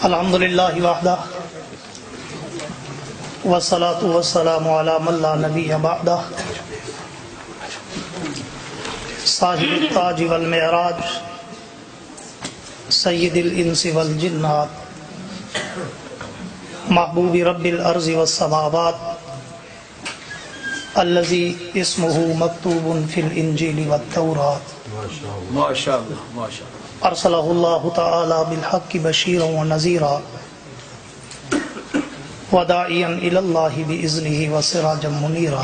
الحمدللہ وحدہ والصلاة والسلام علی من لا نبی بعدہ صاحب التاج والمعراج سید الانس والجنات محبوب رب الارض والسماوات الذي اسمه مکتوب فی الانجیل والتورات ماشاءاللہ ارسلہ اللہ تعالی بالحق بشیرا ونذیرا وداعیا الی اللہ باذنہ وسراجا منیرا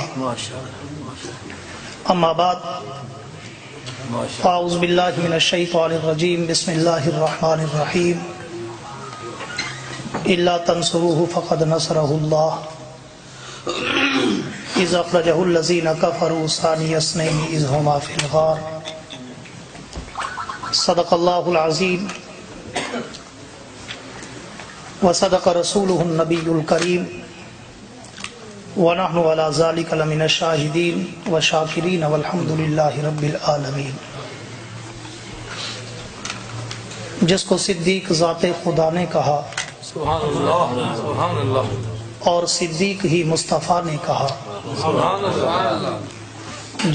اما بعد اعوذ باللہ من الشیطان الرجیم بسم اللہ الرحمن الرحیم الا تنصروه فقد نصرہ اللہ اذ اخرجہ الذین کفروا ثانی اثنین اذ ہما فی الغار صدق اللہ العظیم وصدق رسولہ النبی الکریم ونحن علی ذلک لمن الشاہدین والشاکرین والحمد للہ رب العالمین۔ جس کو صدیق ذات خدا نے کہا سبحان اللہ اور صدیق ہی مصطفیٰ نے کہا، سبحان اللہ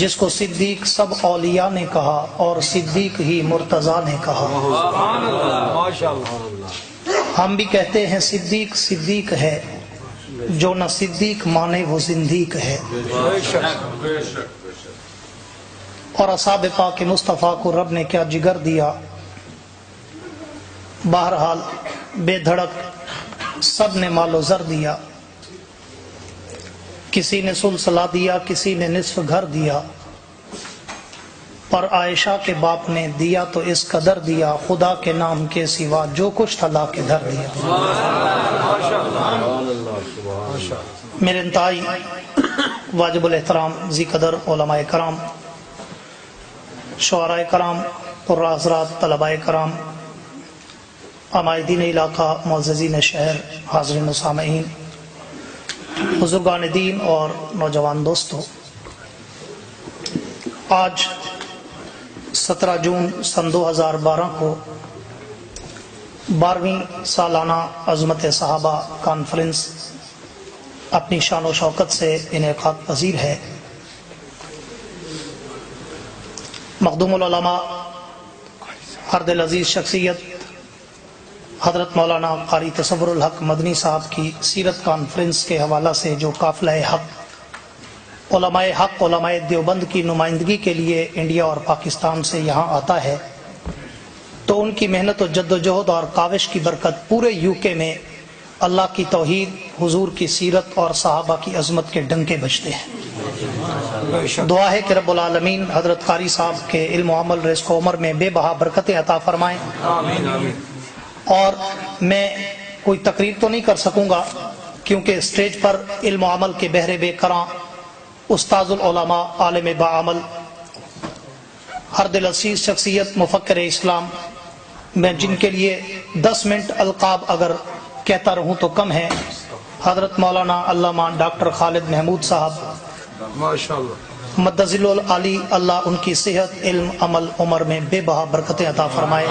جس کو صدیق سب اولیاء نے کہا اور صدیق ہی مرتضیٰ نے کہا۔ سبحان اللہ ماشاءاللہ۔ ہم بھی کہتے ہیں صدیق صدیق ہے، جو نہ صدیق مانے وہ زندیق ہے۔ اور اصحاب پاک مصطفیٰ کو رب نے کیا جگر دیا، بہرحال بے دھڑک سب نے مال و زر دیا، کسی نے سلسلہ دیا، کسی نے نصف گھر دیا، پر عائشہ کے باپ نے دیا تو اس قدر دیا، خدا کے نام کے سوا جو کچھ تھا لا کے دھر دیا۔ میرے انتہائی واجب الاحترام ذی قدر علماء کرام، شعراء کرام، قراء حضرات، طلباء کرام، عمائدین علاقہ، معززین شہر، حاضرین و سامعین، بزرگان دین اور نوجوان دوستو، آج 17 جون سن 2012 کو 12ویں سالانہ عظمت صحابہ کانفرنس اپنی شان و شوکت سے انعقاد پذیر ہے۔ مخدوم العلماء، ہر دل عزیز شخصیت حضرت مولانا قاری تصور الحق مدنی صاحب کی سیرت کانفرنس کے حوالہ سے جو قافلہ حق علماء دیوبند کی نمائندگی کے لیے انڈیا اور پاکستان سے یہاں آتا ہے، تو ان کی محنت و جد و جہد اور کاوش کی برکت پورے یو کے میں اللہ کی توحید، حضور کی سیرت اور صحابہ کی عظمت کے ڈنکے بجتے ہیں۔ دعا ہے کہ رب العالمین حضرت قاری صاحب کے علم و عمل، رزق و عمر میں بے بہا برکتیں عطا فرمائیں۔ اور میں کوئی تقریر تو نہیں کر سکوں گا کیونکہ اسٹیج پر علم و عمل کے بہرے بے کراں استاذ العلماء، عالم باعمل، ہر دل عزیز شخصیت، مفکر اسلام، میں جن کے لیے 10 منٹ القاب اگر کہتا رہوں تو کم ہے، حضرت مولانا علامہ ڈاکٹر خالد محمود صاحب ماشاءاللہ مدذل العالی، اللہ ان کی صحت، علم، عمل، عمر میں بے بہا برکتیں عطا فرمائے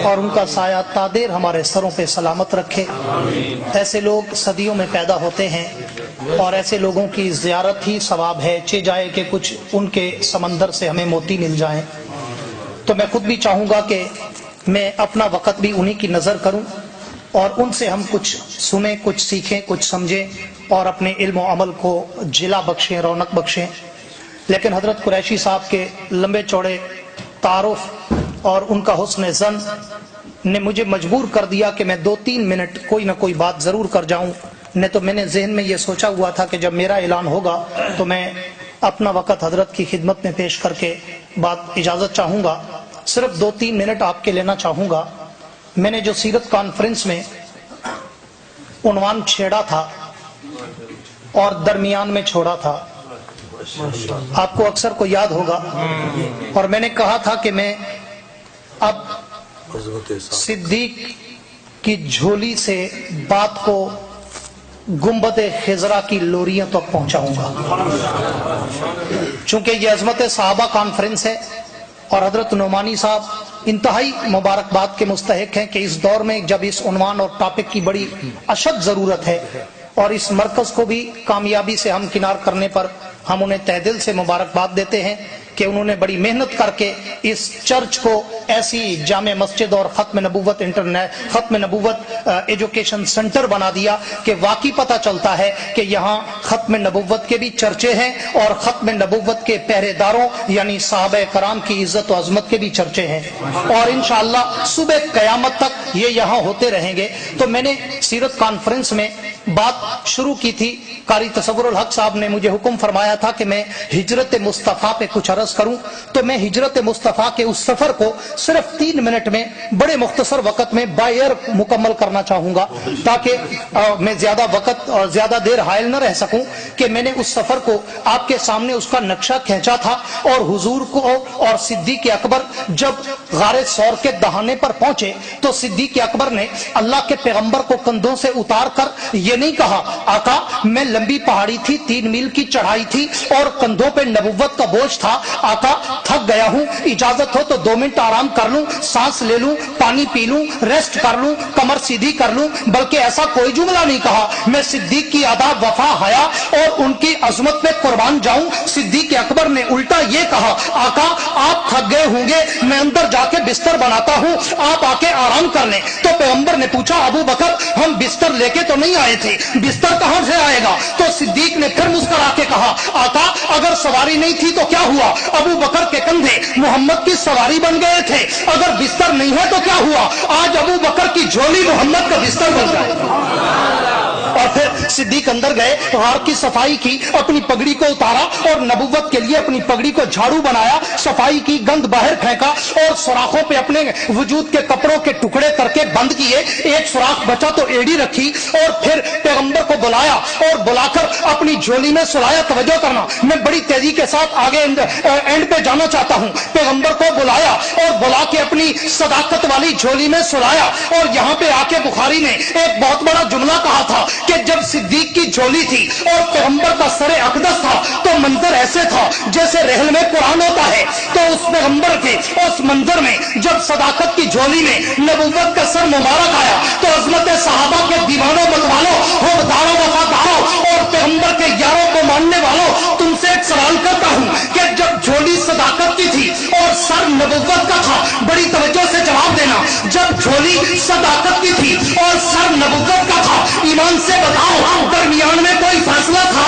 اور ان کا سایہ تادیر ہمارے سروں پہ سلامت رکھے۔ ایسے لوگ صدیوں میں پیدا ہوتے ہیں اور ایسے لوگوں کی زیارت ہی ثواب ہے، چہ جائے کہ کچھ ان کے سمندر سے ہمیں موتی مل جائیں۔ تو میں خود بھی چاہوں گا کہ میں اپنا وقت بھی انہی کی نظر کروں اور ان سے ہم کچھ سنیں، کچھ سیکھیں، کچھ سمجھیں اور اپنے علم و عمل کو جلا بخشیں، رونق بخشیں۔ لیکن حضرت قریشی صاحب کے لمبے چوڑے تعارف اور ان کا حسن ظن نے مجھے مجبور کر دیا کہ میں 2-3 منٹ کوئی نہ کوئی بات ضرور کر جاؤں، نہیں تو میں نے ذہن میں یہ سوچا ہوا تھا کہ جب میرا اعلان ہوگا تو میں اپنا وقت حضرت کی خدمت میں پیش کر کے بات اجازت چاہوں گا۔ صرف 2-3 منٹ آپ کے لینا چاہوں گا۔ میں نے جو سیرت کانفرنس میں عنوان چھیڑا تھا اور درمیان میں چھوڑا تھا، آپ کو اکثر کو یاد ہوگا، اور میں نے کہا تھا کہ میں اب صدیق کی جھولی سے بات کو گنبد خضرا کی لوریوں تک پہنچاؤں گا۔ چونکہ یہ عظمت صحابہ کانفرنس ہے اور حضرت نعمانی صاحب इंतहाई मुबारकबाद के मुस्तहिक हैं कि इस दौर में जब इस उन्वान और टॉपिक की बड़ी अशद जरूरत है और इस मरकज को भी कामयाबी से हम किनार करने पर हम उन्हें तहे दिल से मुबारकबाद देते हैं कि उन्होंने बड़ी मेहनत करके इस चर्च को ऐसी जामे मस्जिद और खत्म नबूवत खत्म नबूवत एजुकेशन सेंटर बना दिया कि वाकई पता चलता है कि यहाँ खत्म नबूवत के भी चर्चे हैं और खत्म नबूवत के पहरेदारों यानी साहबे कराम की इज्जत और अजमत के भी चर्चे हैं और इंशाअल्लाह सुबह कयामत तक ये यहाँ होते रहेंगे। तो मैंने सीरत कॉन्फ्रेंस में बात शुरू की थी, कारी तसव्वुरुल हक साहब ने मुझे हुक्म फरमाया था कि मैं हिजरत मुस्तफ़ा पे कुछ अर्ज करूं, तो मैं हिजरत मुस्तफ़ा के उस सफर को सिर्फ 3 मिनट में बड़े मुख्तसर वक्त में बायर मुकम्मल करना चाहूंगा ताकि मैं ज्यादा वक्त और ज्यादा देर हायल न रह सकूं कि मैंने उस सफर को आपके सामने उसका नक्शा खींचा था और हुजूर को और सिद्दीक अकबर जब गारे सौर के दहाने पर पहुंचे तो सिद्दीक अकबर ने अल्लाह के पैगंबर को कंधों से उतार कर ये नहीं कहा आका मैं लंबी पहाड़ी थी 3 मील की चढ़ाई थी और कंधों पे नबुव्वत का बोझ था, आका थक गया हूँ, इजाजत हो तो 2 मिनट आराम कर लूं, सांस ले लूं, पानी पी लूं, रेस्ट कर लूं, कमर सीधी कर लूं, बल्कि ऐसा कोई जुमला नहीं कहा। मैं सिद्दीक की अदा वफा हया और उनकी अजमत पे कुर्बान जाऊं। सिद्दीक अकबर ने उल्टा ये कहा आका आप थक गए होंगे, मैं अंदर जाके बिस्तर बनाता हूँ, आप आके आराम कर लें। तो पैगंबर ने पूछा अबू बकर हम बिस्तर लेके तो नहीं आए थे, बिस्तर कहां से आएगा? तो सिद्दीक ने फिर मुस्कुरा के कहा आका अगर सवारी नहीं थी तो क्या हुआ, अबू बकर के कंधे मोहम्मद की सवारी बन गए थे, अगर बिस्तर नहीं है तो क्या हुआ, आज अबू बकर की झोली मोहम्मद का बिस्तर बन जाए। और फिर सिद्दीक अंदर गए, गार की सफाई की, अपनी पगड़ी को उतारा और नबुव्वत के लिए अपनी पगड़ी को झाड़ू बनाया, सफाई की, गंद बाहर फेंका और सुराखों पे अपने वजूद के कपड़ों के टुकड़े करके बंद किए, एक सुराख बचा तो एड़ी रखी और फिर पैगंबर को बुलाया और बुलाकर अपनी झोली में सुलाया। तवज्जो करना, मैं बड़ी तेजी के साथ आगे एंड पे जाना चाहता हूँ। पैगंबर को बुलाया और बुला के अपनी सदाकत वाली झोली में सुलाया और यहाँ पे आके बुखारी ने एक बहुत बड़ा जुमला कहा था कि जब सिद्दीक की झोली थी और पैगंबर का सरे अकदस था तो मंजर ऐसे था जैसे रहल में कुरान होता है। तो उस पैगंबर के उस मंजर में जब सदाकत की झोली में नबुव्वत का सर मुबारक आया तो अजमत सहाबा के दीवानों मतवालों होदारों वफादारों और पैगंबर के यारों को मानने वालों तुमसे एक सवाल करता हूँ कि जब झोली सदाकत की थी और सर नबुव्वत का था, बड़ी तवज्जो से जवाब देना, जब झोली सदाकत की थी और सर नबुव्वत का था, ईमान से बताओ दरमियान में कोई फैसला था?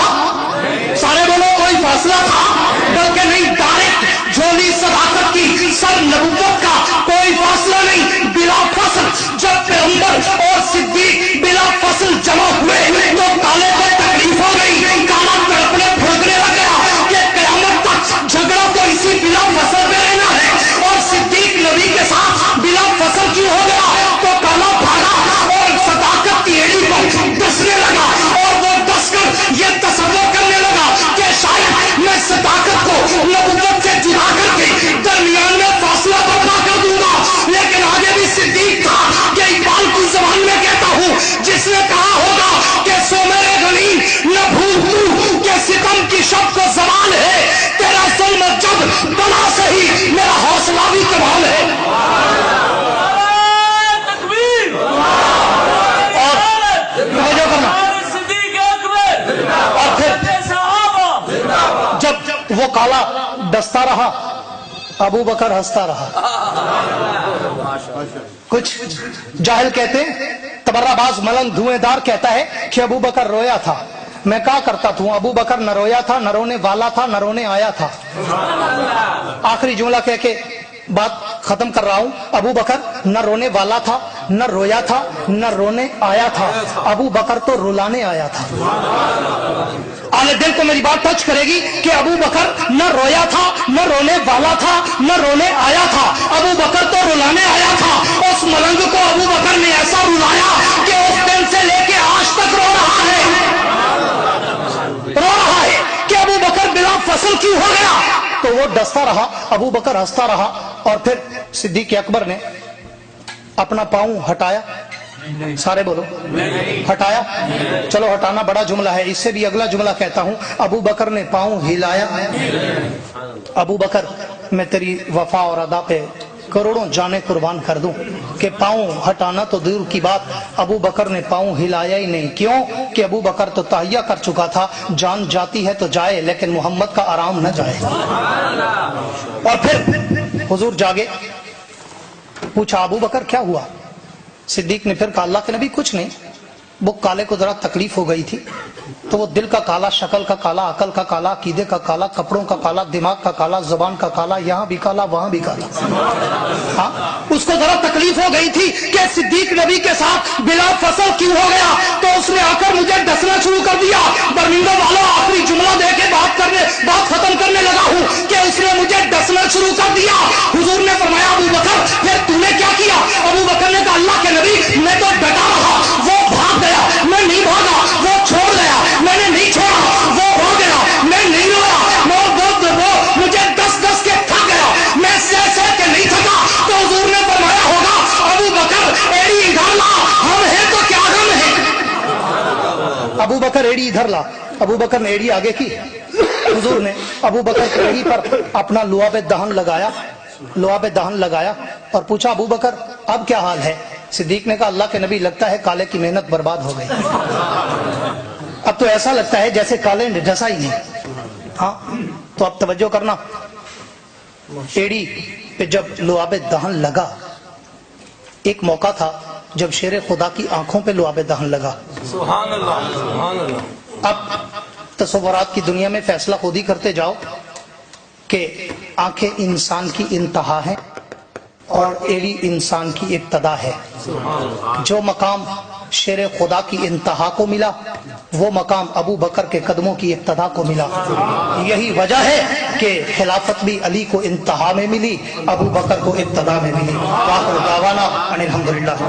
सारे बोलो कोई फैसला था? बल्कि नहीं, डायरेक्ट झोली सदाकत की, सर नबुव्वत का, कोई फैसला नहीं, बिला फसल। जब पैगंबर और सिद्दीक बिला फसल जमा हुए तो काले को तकलीफ हो गई, काला तड़पने फड़कने लग गया कि कयामत तक झगड़ा तो इसी बिला फसल में रहना है और सिद्दीक नबी के साथ बिला फसल क्यों हो गया? तो काला भागा और सदाकत की एड़ी पर डसने लगा और वो डसकर ये तसव्वुर करने लगा कि शायद मैं सदाकत को नबुव्वत से जुदा करके दरमियान में फासला बर्पा कर दूंगा। लेकिन आगे भी सिद्दीक था कि इकबाल की जबान में कहता हूँ जिसने कहा होगा कि सो मेरे गनीम न भूल तू के सितम की शब को जवान है, तेरा जुल्म जब बना सही मेरा हौसला भी कमाल है। वो काला डसता रहा, अबू बकर हंसता रहा। कुछ जाहिल कहते हैं, तबर्राबाज मलंग धुएंदार कहता है कि अबू बकर रोया था। मैं क्या करता था, अबू बकर न रोया था, न रोने वाला था, न रोने आया था। आखिरी जुमला कह के बात खत्म कर रहा हूं। अबू बकर न रोने वाला था, न रोया था, न रोने आया था। अबू बकर तो रुलाने आया था। आले दिल को मेरी बात टच करेगी कि अबू बकर न रोया था, न रोने वाला था, न रोने आया था। अबू बकर तो रुलाने आया था। उस मलंग को अबू बकर ने ऐसा रुलाया कि उस दिन से लेके आज तक रो रहा है कि अबू बकर बिला फसल क्यों हो गया। तो वो डसता रहा, अबू बकर हंसता रहा और फिर सिद्दीक अकबर ने अपना पांव हटाया। सारे बोलो हटाया। चलो हटाना बड़ा जुमला है, इससे भी अगला जुमला कहता हूं। अबू बकर ने पांव हिलाया। अबू बकर मैं तेरी वफा और अदा पे करोड़ों जाने कुर्बान कर दूं कि पाँव हटाना तो दूर की बात, अबू बकर ने पाँव हिलाया ही नहीं। क्यों? कि अबू बकर तो तहिया कर चुका था, जान जाती है तो जाए लेकिन मोहम्मद का आराम न जाए। और फिर हुजूर जागे, पूछा अबू बकर क्या हुआ? सिद्दीक ने फिर कहा अल्लाह के नबी कुछ नहीं, वो काले को जरा तकलीफ हो गई थी, तो वो दिल का काला, शक्ल का काला, अकल का काला, अकीदे का काला, कपड़ों का काला, दिमाग का काला, जुबान का काला, यहाँ भी काला वहां भी काला। हाँ, उसको जरा तकलीफ हो गई थी कि सिद्दीक नबी के साथ बिला फसल क्यों हो गया, तो उसने आकर मुझे डसना शुरू कर दिया। बर्मिंगम वाला आखिरी जुमला दे के बात खत्म करने लगा हूँ कि उसने मुझे डसना शुरू कर दिया। हुजूर ने फरमाया अबू बकर फिर तूने क्या किया? अबू बकर ने कहा अल्लाह के नबी मैं तो डटा रहा, वो भाग गया, मैं नहीं भागा, वो छोड़ गया, मैंने नहीं छोड़ा, वो रो गया, मैं नहीं रोया, वो मुझे दस के थक गया, मैं सह के नहीं थका। तो हुजूर ने फरमाया होगा अबू बकर एड़ी इधर ला, हम हैं तो क्या गम है। अबू बकर एड़ी इधर ला, अबू बकर ने एड़ी आगे की, हुजूर ने अबू बकर की एड़ी पर अपना लुआब दहन लगाया और पूछा अबू बकर अब क्या हाल है? सिद्दीक ने कहा अल्लाह के नबी लगता है काले की मेहनत बर्बाद हो गई, अब तो ऐसा लगता है जैसे काले ने डसा ही नहीं। हाँ, तो अब तवज्जो करना, एड़ी पे जब लुआबे दहन लगा, एक मौका था जब शेर खुदा की आंखों पे लुआबे दहन लगा। सुभान अल्लाह, सुभान अल्लाह। अब तसव्वुरात की दुनिया में फैसला खुद ही करते जाओ कि आंखें इंसान की इंतहा है और एड़ी इंसान की इब्तदा है। जो मकाम शेर खुदा की इंतहा को मिला वो मकाम अबू बकर के कदमों की इब्तदा को मिला। यही वजह है कि खिलाफत भी अली को इंतहा में मिली, अबू बकर को इब्तदा में मिली। वाहिर दावाना अनिल हम्दुलिल्लाह।